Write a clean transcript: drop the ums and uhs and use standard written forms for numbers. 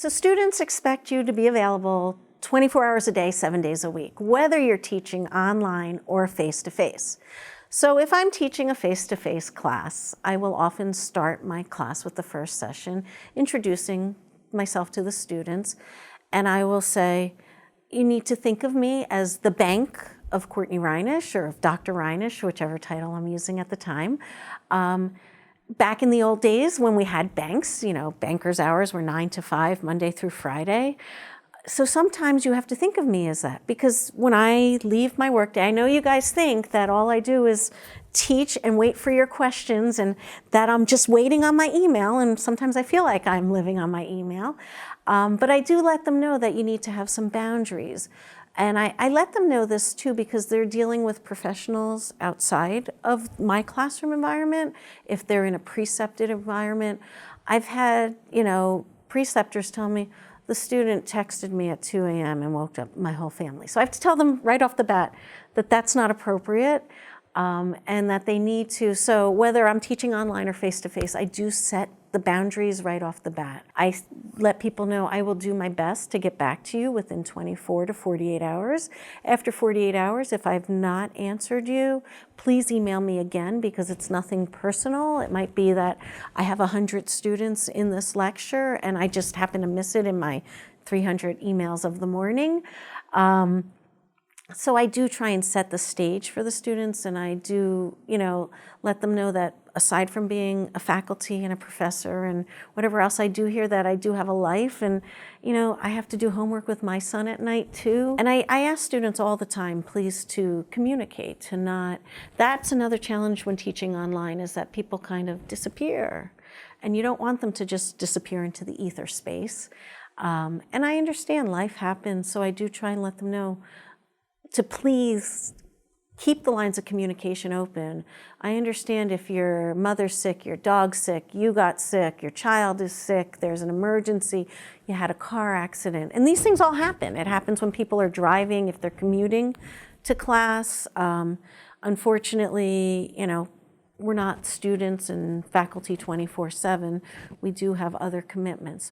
So students expect you to be available 24 hours a day, 7 days a week, whether you're teaching online or face-to-face. So if I'm teaching a face-to-face class, I will often start my class with the first session, introducing myself to the students, and I will say, you need to think of me as the bank of Courtney Reinish or of Dr. Reinish, whichever title I'm using at the time. Back in the old days when we had banks, banker's hours were 9 to 5, Monday through Friday. So sometimes you have to think of me as that, because when I leave my workday, I know you guys think that all I do is teach and wait for your questions and that I'm just waiting on my email, and sometimes I feel like I'm living on my email. But I do let them know that you need to have some boundaries. And I let them know this too because they're dealing with professionals outside of my classroom environment. If they're in a precepted environment, I've had, preceptors tell me, the student texted me at 2 a.m. and woke up my whole family. So I have to tell them right off the bat that that's not appropriate and that they need to. So whether I'm teaching online or face-to-face, I do set the boundaries right off the bat. I let people know I will do my best to get back to you within 24 to 48 hours. After 48 hours, if I've not answered you, please email me again because it's nothing personal. It might be that I have 100 students in this lecture and I just happen to miss it in my 300 emails of the morning. So I do try and set the stage for the students, and I do, let them know that aside from being a faculty and a professor and whatever else I do here, that I do have a life, and I have to do homework with my son at night too. And I ask students all the time, please, to communicate, to not. That's another challenge when teaching online, is that people kind of disappear, and you don't want them to just disappear into the ether space. And I understand life happens, so I do try and let them know to please keep the lines of communication open. I understand if your mother's sick, your dog's sick, you got sick, your child is sick, there's an emergency, you had a car accident. And these things all happen. It happens when people are driving, if they're commuting to class. Unfortunately, we're not students and faculty 24/7. We do have other commitments.